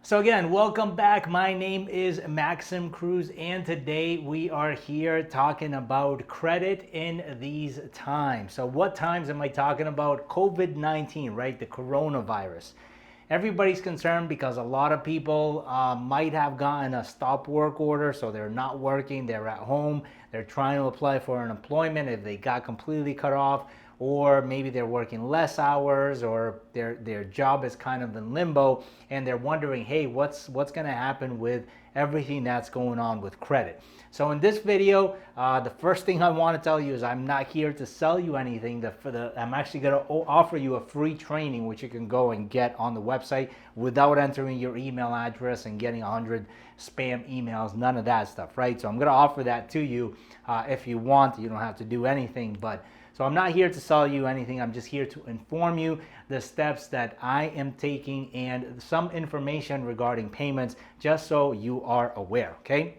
So again, welcome back. My name is Maxim Cruz, and today we are here talking about credit in these times. So what times am I talking about? COVID-19, right? The coronavirus. Everybody's concerned because a lot of people might have gotten a stop work order, so they're not working, they're at home, they're trying to apply for unemployment if they got completely cut off, or maybe they're working less hours, or their job is kind of in limbo, and they're wondering, hey, what's going to happen with everything that's going on with credit. So in this video, the first thing I want to tell you is I'm not here to sell you anything. I'm actually going to offer you a free training which you can go and get on the website without entering your email address and getting 100 spam emails, none of that stuff, right? So I'm going to offer that to you if you want. You don't have to do anything, so I'm not here to sell you anything. I'm just here to inform you the steps that I am taking and some information regarding payments, just so you are aware, okay?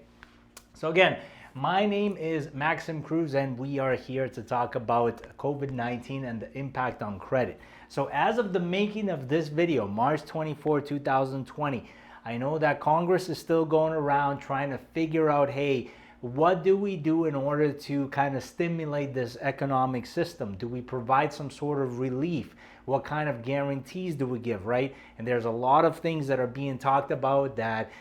So again, my name is Maxim Cruz, and we are here to talk about COVID-19 and the impact on credit. So as of the making of this video, March 24, 2020, I know that Congress is still going around trying to figure out, hey, what do we do in order to kind of stimulate this economic system? Do we provide some sort of relief? What kind of guarantees do we give, right? And there's a lot of things that are being talked about that,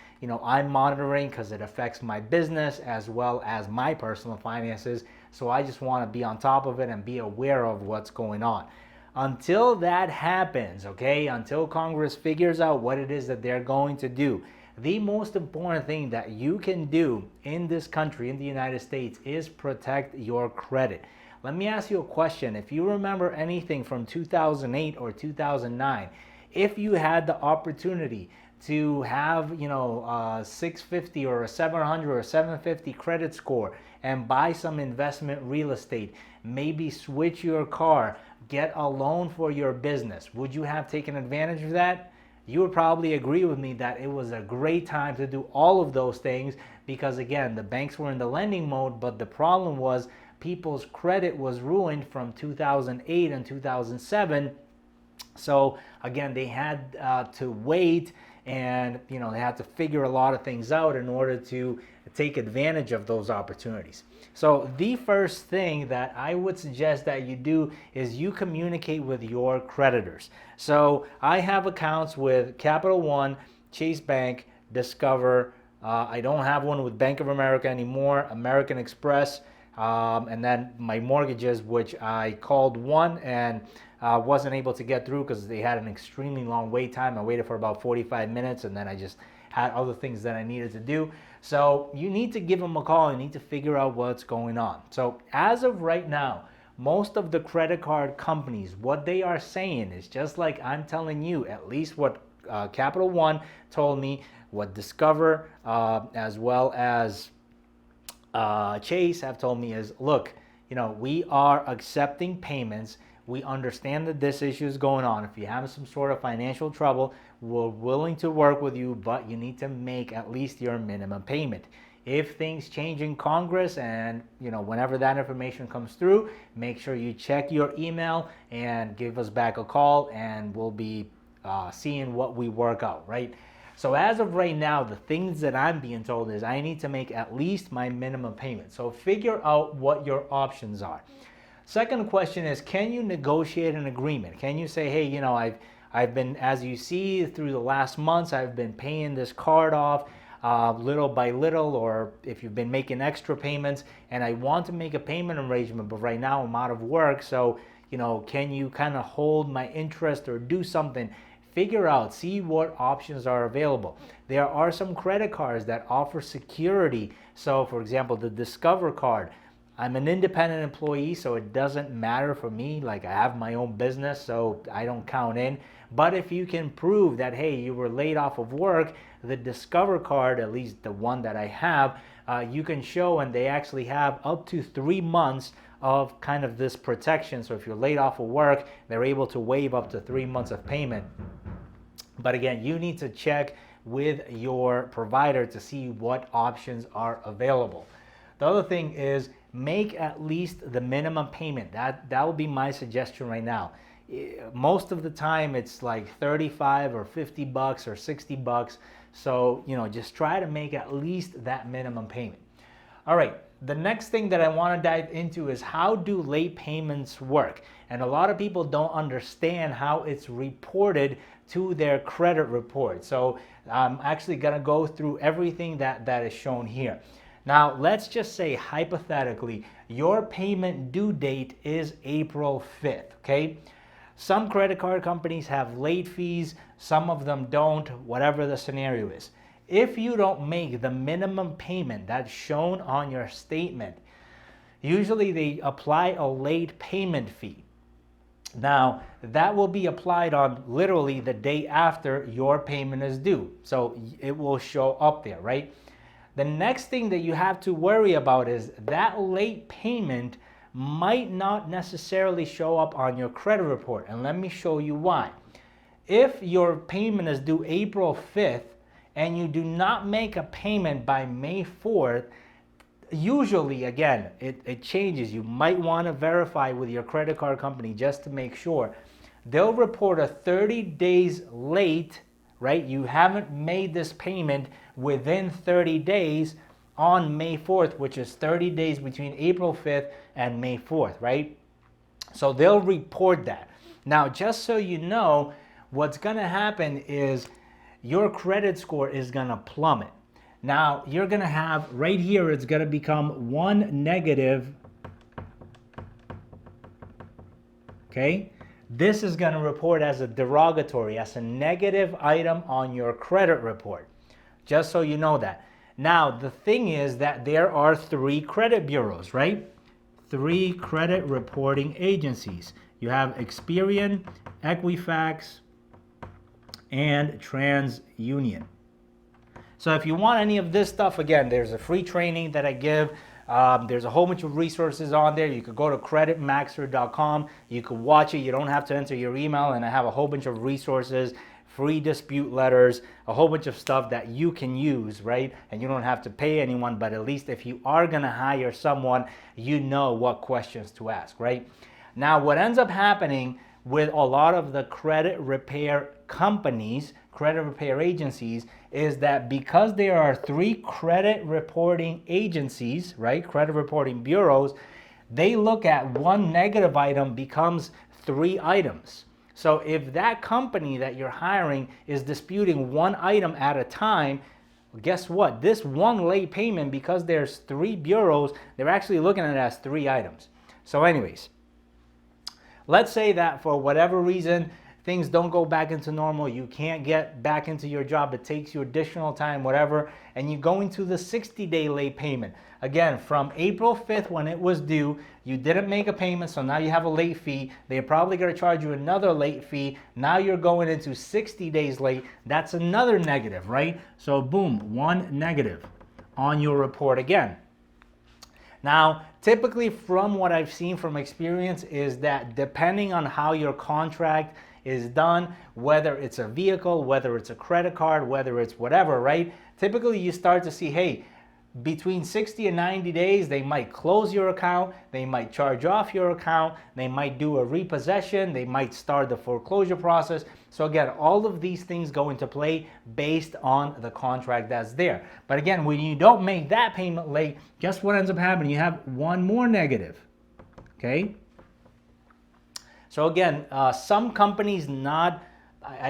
I'm monitoring because it affects my business as well as my personal finances. So I just want to be on top of it and be aware of what's going on. Until that happens, okay, until Congress figures out what it is that they're going to do, the most important thing that you can do in this country, in the United States, is protect your credit. Let me ask you a question. If you remember anything from 2008 or 2009, if you had the opportunity to have, a 650 or a 700 or 750 credit score and buy some investment real estate, maybe switch your car, get a loan for your business, would you have taken advantage of that? You would probably agree with me that it was a great time to do all of those things because, again, the banks were in the lending mode, but the problem was people's credit was ruined from 2008 and 2007. So, again, they had to wait, and they had to figure a lot of things out in order to take advantage of those opportunities. So the first thing that I would suggest that you do is you communicate with your creditors. So I have accounts with Capital One, Chase Bank, Discover. I don't have one with Bank of America anymore, American Express, and then my mortgages, which I called one and wasn't able to get through because they had an extremely long wait time. I waited for about 45 minutes, and then I just had other things that I needed to do. So you need to give them a call. You need to figure out what's going on. So as of right now, most of the credit card companies, what they are saying is just like I'm telling you, at least what Capital One told me, what Discover as well as Chase have told me is, look, we are accepting payments. We understand that this issue is going on. If you have some sort of financial trouble, we're willing to work with you, but you need to make at least your minimum payment. If things change in Congress and, whenever that information comes through, make sure you check your email and give us back a call, and we'll be seeing what we work out, right? So as of right now, the things that I'm being told is I need to make at least my minimum payment. So figure out what your options are. Second question is, can you negotiate an agreement? Can you say, hey, I've been, as you see through the last months, I've been paying this card off little by little, or if you've been making extra payments and I want to make a payment arrangement, but right now I'm out of work. So, can you kind of hold my interest or do something? Figure out, see what options are available. There are some credit cards that offer security. So for example, the Discover card, I'm an independent employee, so it doesn't matter for me. Like, I have my own business, so I don't count in. But if you can prove that, hey, you were laid off of work, the Discover card, at least the one that I have, you can show, and they actually have up to 3 months of kind of this protection. So if you're laid off of work, they're able to waive up to 3 months of payment. But again, you need to check with your provider to see what options are available. The other thing is, make at least the minimum payment. That would be my suggestion right now. most of the time it's like 35 or 50 bucks or 60 bucks. So, just try to make at least that minimum payment. All right, the next thing that I want to dive into is how do late payments work? And a lot of people don't understand how it's reported to their credit report. So I'm actually going to go through everything that is shown here. Now, let's just say hypothetically, your payment due date is April 5th, okay? Some credit card companies have late fees, some of them don't, whatever the scenario is. If you don't make the minimum payment that's shown on your statement, usually they apply a late payment fee. Now, that will be applied on literally the day after your payment is due. So it will show up there, right? The next thing that you have to worry about is that late payment might not necessarily show up on your credit report. And let me show you why. If your payment is due April 5th and you do not make a payment by May 4th, usually, again, it changes. You might want to verify with your credit card company just to make sure. They'll report a 30 days late, right? You haven't made this payment within 30 days on May 4th, which is 30 days between April 5th and May 4th, right? So they'll report that. Now, just so you know, what's going to happen is your credit score is going to plummet. Now, you're going to have, right here, it's going to become 1 negative, okay? This is going to report as a derogatory, as a negative item on your credit report, just so you know that. Now, the thing is that there are 3 credit bureaus, right? 3 credit reporting agencies. You have Experian, Equifax, and TransUnion. So if you want any of this stuff, again, there's a free training that I give. There's a whole bunch of resources on there. You could go to creditmaxer.com. You could watch it. You don't have to enter your email. And I have a whole bunch of resources, free dispute letters, a whole bunch of stuff that you can use, right? And you don't have to pay anyone, but at least if you are going to hire someone, you know what questions to ask, right? Now, what ends up happening with a lot of the credit repair companies, credit repair agencies, is that because there are 3 credit reporting agencies, right, credit reporting bureaus, they look at 1 negative item becomes 3 items. So if that company that you're hiring is disputing 1 item at a time, guess what? This 1 late payment, because there's 3 bureaus, they're actually looking at it as 3 items. So anyways, let's say that for whatever reason, things don't go back into normal, you can't get back into your job, it takes you additional time, whatever, and you go into the 60-day late payment. Again, from April 5th when it was due, you didn't make a payment, so now you have a late fee. They're probably going to charge you another late fee. Now you're going into 60 days late. That's another negative, right? So boom, 1 negative on your report again. Now, typically from what I've seen from experience is that depending on how your contract is done, whether it's a vehicle, whether it's a credit card, whether it's whatever, right? Typically you start to see, hey, between 60 and 90 days, they might close your account, they might charge off your account, they might do a repossession, they might start the foreclosure process. So again, all of these things go into play based on the contract that's there. But again, when you don't make that payment late, guess what ends up happening? You have 1 more negative, okay? So again, some companies I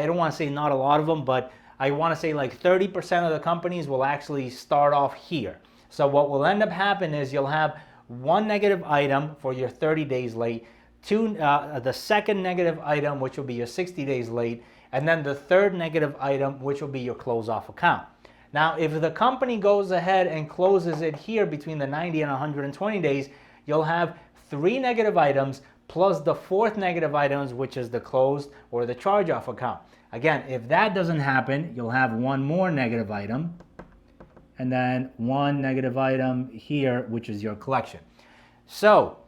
don't want to say not a lot of them, but I want to say like 30% of the companies will actually start off here. So what will end up happening is you'll have 1 negative item for your 30 days late, the second negative item, which will be your 60 days late, and then the third negative item, which will be your close off account. Now, if the company goes ahead and closes it here between the 90 and 120 days, you'll have 3 negative items plus the 4th negative items, which is the closed or the charge off account. Again, if that doesn't happen, you'll have 1 more negative item and then 1 negative item here, which is your collection. So,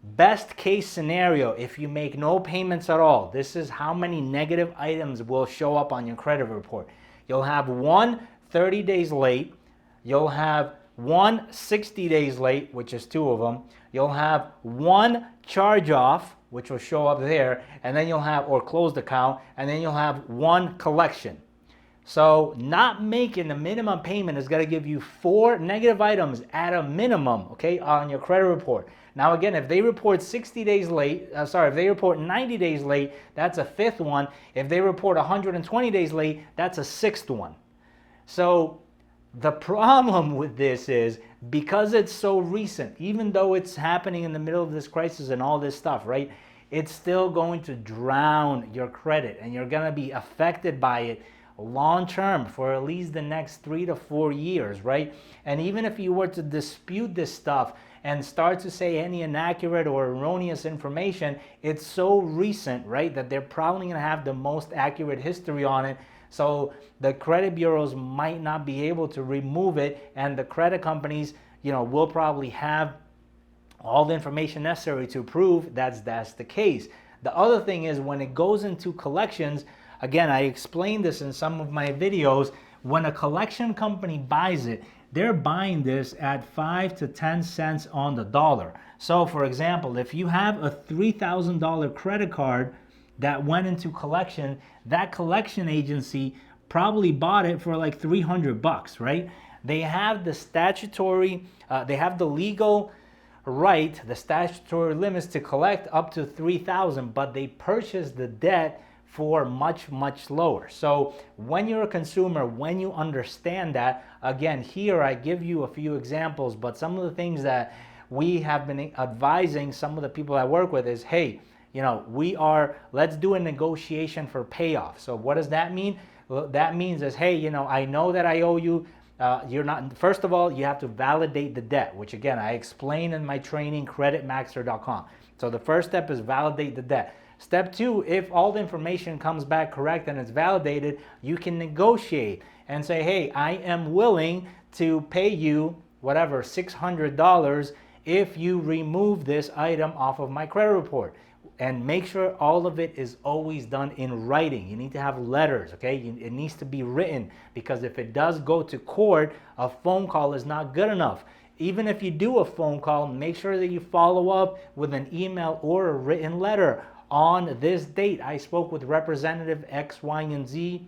best case scenario, if you make no payments at all, this is how many negative items will show up on your credit report. You'll have 1 30 days late, you'll have 1 60 days late, which is 2 of them, you'll have 1 charge off, which will show up there, and then you'll have, or closed account, and then you'll have one collection. So not making the minimum payment is going to give you 4 negative items at a minimum, okay, on your credit report. Now again, if they report 60 days late, if they report 90 days late, that's a 5th one. If they report 120 days late, that's a 6th one. So the problem with this is, because it's so recent, even though it's happening in the middle of this crisis and all this stuff, right, it's still going to drown your credit, and you're going to be affected by it long term for at least the next 3 to 4 years, right? And even if you were to dispute this stuff and start to say any inaccurate or erroneous information, it's so recent, right, that they're probably going to have the most accurate history on it. So the credit bureaus might not be able to remove it, and the credit companies, will probably have all the information necessary to prove that's the case. The other thing is, when it goes into collections, again, I explained this in some of my videos, when a collection company buys it, they're buying this at 5 to 10 cents on the dollar. So for example, if you have a $3,000 credit card that went into collection, that collection agency probably bought it for like $300, right? They have the statutory, they have the legal right, the statutory limits to collect up to $3,000, but they purchased the debt for much, much lower. So when you're a consumer, when you understand that, again, here I give you a few examples, but some of the things that we have been advising some of the people I work with is, hey, let's do a negotiation for payoff. So what does that mean? Well, that means is, hey, I know that I owe you. First of all, you have to validate the debt, which again, I explain in my training, creditmaxer.com. So the first step is validate the debt. Step 2, if all the information comes back correct and it's validated, you can negotiate and say, hey, I am willing to pay you whatever, $600 if you remove this item off of my credit report. And make sure all of it is always done in writing. You need to have letters, okay? It needs to be written, because if it does go to court, a phone call is not good enough. Even if you do a phone call, make sure that you follow up with an email or a written letter. On this date, I spoke with Representative X, Y, and Z.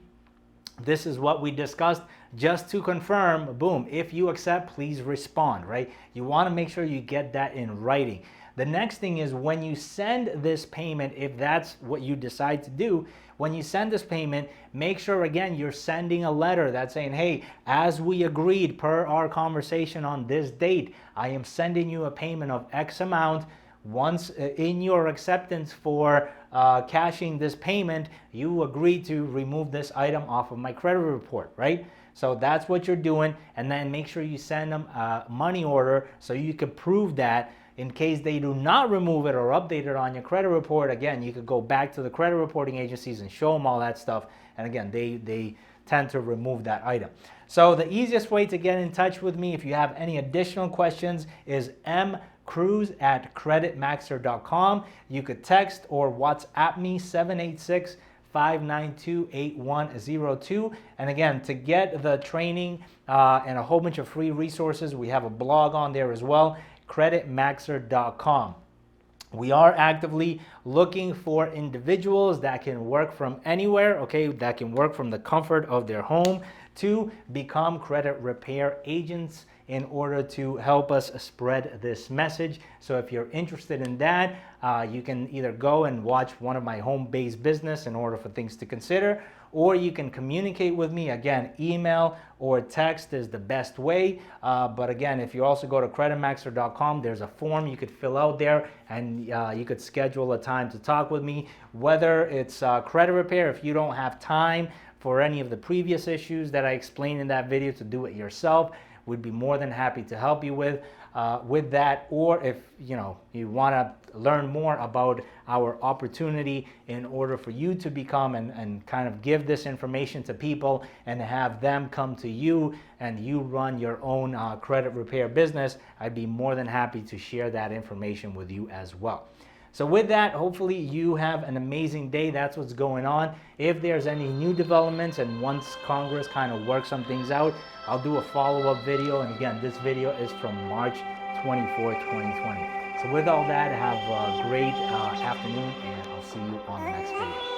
This is what we discussed. Just to confirm, boom, if you accept, please respond, right? You want to make sure you get that in writing. The next thing is, when you send this payment, if that's what you decide to do, when you send this payment, make sure, again, you're sending a letter that's saying, hey, as we agreed per our conversation on this date, I am sending you a payment of X amount. Once in your acceptance for cashing this payment, you agree to remove this item off of my credit report, right? So that's what you're doing. And then make sure you send them a money order so you can prove that. In case they do not remove it or update it on your credit report, again, you could go back to the credit reporting agencies and show them all that stuff. And again, they tend to remove that item. So the easiest way to get in touch with me, if you have any additional questions, is mcruz@creditmaxer.com. You could text or WhatsApp me, 786-592-8102. And again, to get the training and a whole bunch of free resources, we have a blog on there as well, creditmaxer.com. We are actively looking for individuals that can work from anywhere, okay, that can work from the comfort of their home to become credit repair agents in order to help us spread this message. So if you're interested in that, you can either go and watch one of my home-based business in order for things to consider, or you can communicate with me. Again, email or text is the best way. But again, if you also go to creditmaxer.com, there's a form you could fill out there, and you could schedule a time to talk with me. Whether it's credit repair, if you don't have time for any of the previous issues that I explained in that video to do it yourself, we'd be more than happy to help you with that. Or if you want to learn more about our opportunity in order for you to become and kind of give this information to people and have them come to you and you run your own credit repair business, I'd be more than happy to share that information with you as well. So with that, hopefully you have an amazing day. That's what's going on. If there's any new developments and once Congress kind of works some things out, I'll do a follow-up video. And again, this video is from March 24, 2020. So with all that, have a great afternoon, and I'll see you on the next video.